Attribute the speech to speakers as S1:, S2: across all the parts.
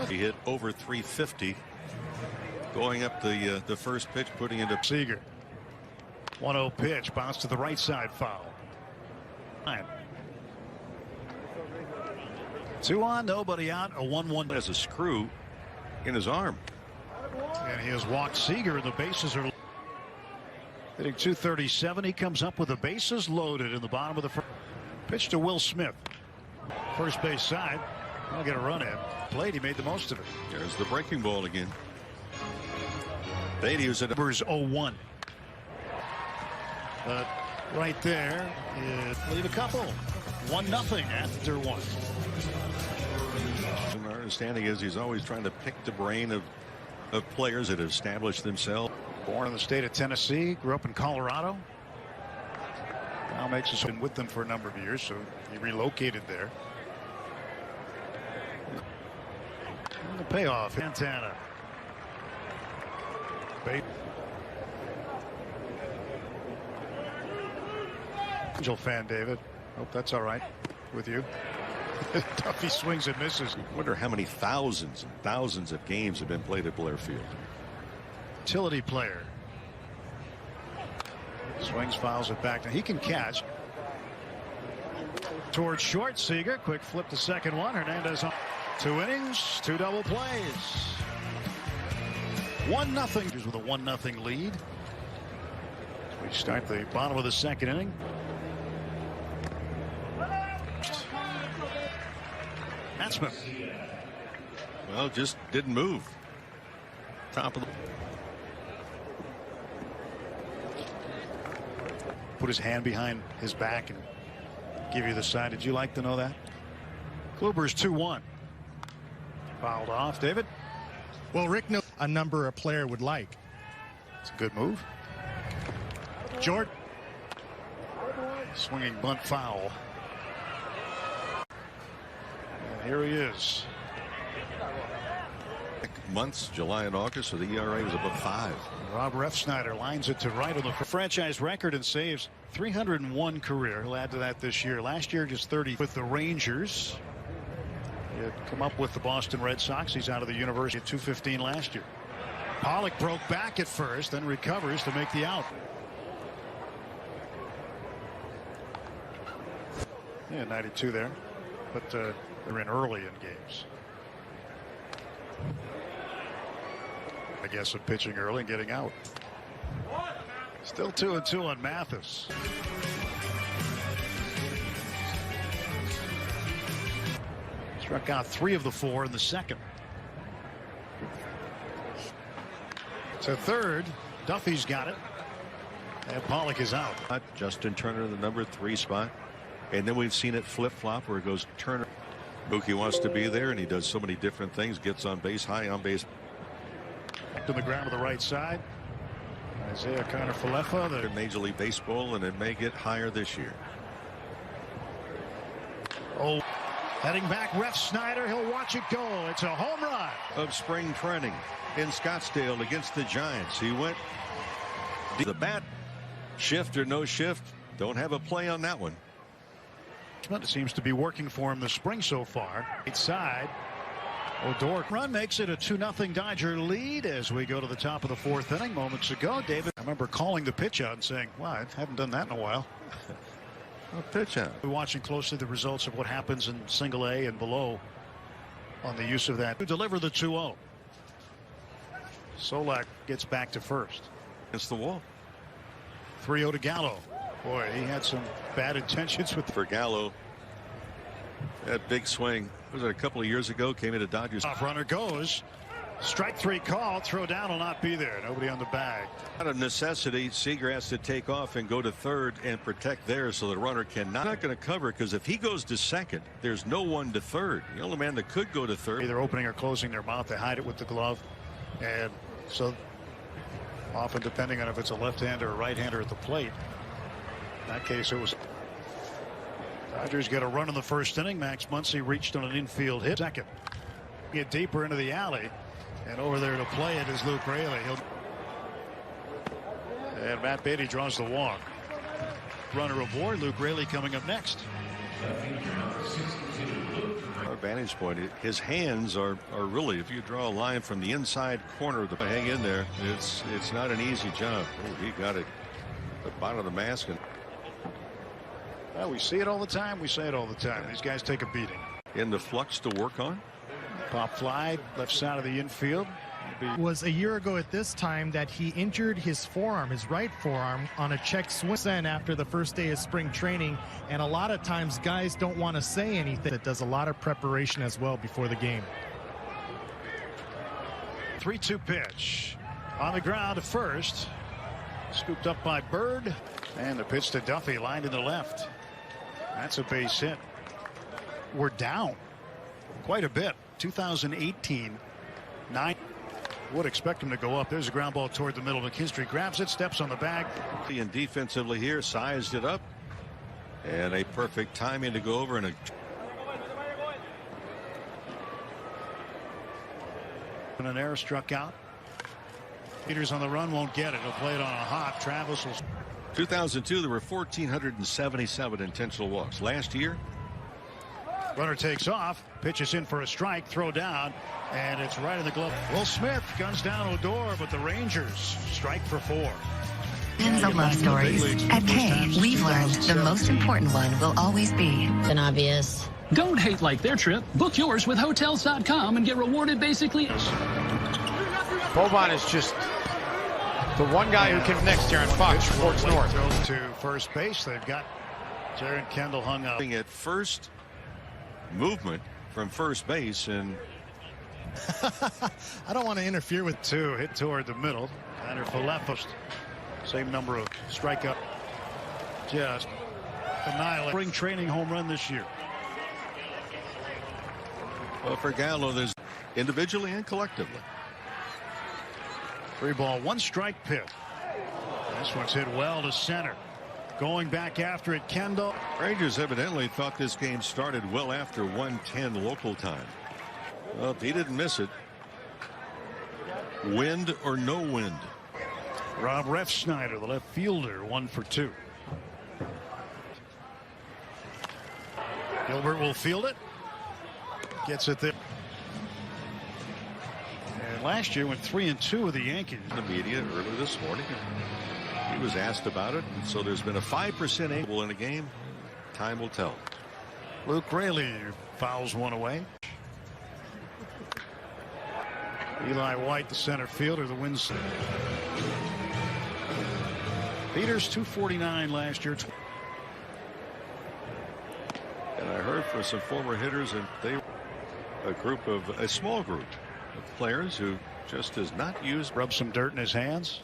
S1: He hit over 350 going up the first pitch, putting into
S2: Seager. 1-0 pitch, bounce to the right side, foul. 2 on, nobody out, a 1-1.
S1: Has a screw in his arm.
S2: And he has walked Seager, and the bases are hitting 237. He comes up with the bases loaded in the bottom of the first. Pitch to Will Smith. First base side. I'll get a run in. Played, he made the most of it.
S1: There's the breaking ball again. Beatty was at
S2: numbers 0-1. But right there, leave a couple. 1-0 after 1.
S1: And our understanding is he's always trying to pick the brain of players that have established themselves.
S2: Born in the state of Tennessee, grew up in Colorado. Now makes us been with them for a number of years, so he relocated there. And the payoff, Santana. Angel fan, David. Hope that's all right with you. Duffy swings and misses.
S1: I wonder how many thousands and thousands of games have been played at Blair Field.
S2: Utility player. Swings, fouls it back. Now he can catch. Towards short, Seager. Quick flip to second one. Hernandez on 2 innings, 2 double plays. 1-0. With a 1-0 lead. We start the bottom of the second inning. Batsman.
S1: Well, just didn't move. Top of the.
S2: Put his hand behind his back and give you the sign. Did you like to know that? Kluber's 2-1. Fouled off. David?
S3: Well, Rick knows a number a player would like.
S2: It's a good move. Jordan. Swinging bunt foul. And here he is.
S1: Months, July and August, so the ERA was above 5.
S2: Rob Refsnyder lines it to right on the franchise record and saves 301 career. He'll add to that this year. Last year, just 30 with the Rangers. He had come up with the Boston Red Sox. He's out of the university at 215 last year. Pollock broke back at first, then recovers to make the out. Yeah, 92 there, but they're in early in games. I guess of pitching early and getting out. Still 2-2 on Mathis. Struck out 3 of the 4 in the second. To third, Duffy's got it. And Pollock is out.
S1: Justin Turner, the number 3 spot. And then we've seen it flip-flop where it goes Turner. Mookie wants to be there, and he does so many different things. Gets on base, high on base.
S2: To the ground to the right side. Isaiah Kiner-Falefa.
S1: The Major League Baseball, and it may get higher this year.
S2: Oh, heading back, Refsnyder. He'll watch it go. It's a home run.
S1: Of spring training in Scottsdale against the Giants. He went the bat, shift or no shift. Don't have a play on that one.
S2: It seems to be working for him this spring so far. Right side. Odor run makes it a 2-0 Dodger lead as we go to the top of the 4th inning. Moments ago, David, I remember calling the pitch out and saying, wow, I haven't done that in a while.
S1: Pitch out.
S2: We're watching closely the results of what happens in single A and below on the use of that to deliver the 2-0. Solak gets back to first.
S1: Against the wall.
S2: 3-0 to Gallo. Boy, he had some bad intentions with
S1: for Gallo. That big swing. Was it a couple of years ago? Came into Dodgers.
S2: Off runner goes. Strike 3 call. Throw down will not be there. Nobody on the bag.
S1: Out of necessity, Seager has to take off and go to third and protect there so the runner cannot. Not going to cover because if he goes to second, there's no one to third. The only man that could go to third.
S2: Either opening or closing their mouth. They hide it with the glove. And so often, depending on if it's a left-hander or right-hander at the plate. In that case, it was. Dodgers get a run in the first inning. Max Muncy reached on an infield hit. Second. Get deeper into the alley. And over there to play it is Luke Raley. And Matt Beatty draws the walk. Runner aboard. Luke Raley coming up next.
S1: vantage point. His hands are really, if you draw a line from the inside corner of the hang in there, it's not an easy job. Oh, he got it at the bottom of the mask. And
S2: well, we see it all the time. We say it all the time. These guys take a beating.
S1: In the flux to work on.
S2: Pop fly left side of the infield.
S3: It was a year ago at this time that he injured his forearm, his right forearm, on a check swing after the first day of spring training. And a lot of times guys don't want to say anything. It does a lot of preparation as well before the game.
S2: 3-2 pitch on the ground to first. Scooped up by Bird. And the pitch to Duffy, lined in the left. That's a base hit. We're down quite a bit. 2018, 9. Would expect him to go up. There's a ground ball toward the middle. McKinstry grabs it, steps on the bag.
S1: And defensively here, sized it up. And a perfect timing to go over. And
S2: an error struck out. Peters on the run, won't get it. He'll play it on a hop. Travis will.
S1: 2002, there were 1,477 intentional walks. Last year,
S2: runner takes off, pitches in for a strike, throw down, and it's right in the glove. Will Smith guns down Odor, but the Rangers strike for 4.
S4: Millions of love stories. At K, we've learned the most important one will always be
S5: an obvious.
S6: Don't hate like their trip. Book yours with Hotels.com and get rewarded basically.
S7: Boban is just the one guy who connects here on Fox Sports North.
S2: Throw to first base. They've got Jaron Kendall hung up.
S1: At first movement from first base, and
S3: I don't want to interfere with
S2: 2 hit toward the middle. Tanner Falefos, same number of strikeout. Just annihilate. Spring training home run this year.
S1: well, for Gallo, there's individually and collectively.
S2: 3 ball, 1 strike pitch. This one's hit well to center. Going back after it, Kendall.
S1: Rangers evidently thought this game started well after 1:10 local time. Well, he didn't miss it. Wind or no wind.
S2: Rob Refsnyder, the left fielder, 1 for 2. Gilbert will field it. Gets it there. And last year went 3-2 with the Yankees.
S1: The media early this morning. He was asked about it, and so there's been a 5% able in a game. Time will tell.
S2: Luke Raley fouls one away. Eli White, the center fielder, the wins. Peters 249 last year.
S1: And I heard from some former hitters, and they a small group of players who just has not used.
S2: Rub some dirt in his hands.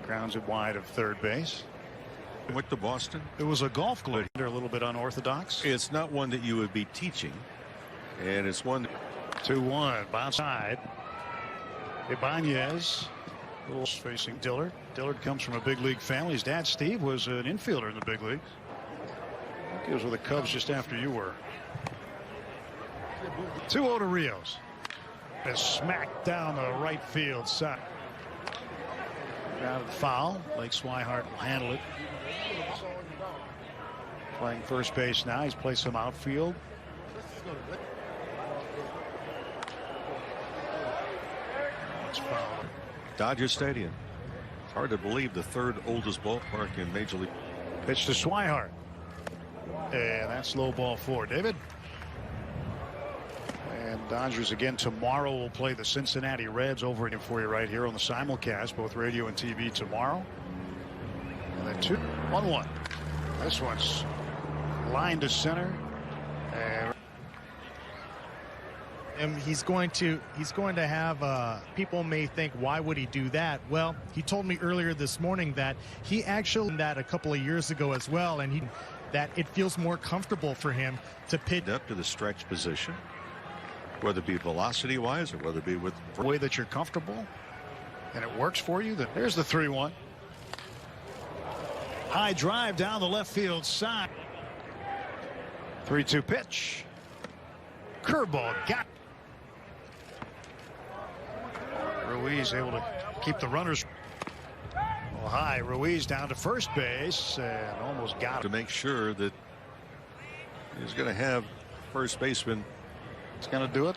S2: Grounds it wide of third base.
S1: Went to Boston.
S2: It was a golf glove. They're a little bit unorthodox.
S1: It's not one that you would be teaching, and it's one.
S2: 2-1 bounce side. Ibanez facing Dillard. Dillard comes from a big league family. His dad Steve was an infielder in the big leagues. He was with the Cubs just after you were. 2-0 to Rios. A smack down the right field side. Out of the foul. Blake Swihart will handle it. Playing first base now. He's played some outfield. It's foul.
S1: Dodger Stadium. It's hard to believe the 3rd oldest ballpark in Major League.
S2: Pitch to Swihart. And that's low ball 4. David. And Dodgers again tomorrow will play the Cincinnati Reds. Over it for you right here on the simulcast, both radio and TV tomorrow. And then 2-1-1. This one's line to center.
S3: And he's going to have people may think, why would he do that? Well, he told me earlier this morning that he actually did that a couple of years ago as well, and that it feels more comfortable for him to pitch
S1: Up to the stretch position, whether it be velocity wise or whether it be with
S2: the way that you're comfortable and it works for you. There's the 3-1. High drive down the left field side. 3-2 pitch. Curveball got. Ruiz able to keep the runners. Well, high. Ruiz down to first base and almost got
S1: to
S2: him.
S1: make sure that he's going to have first baseman
S2: It's going to do it.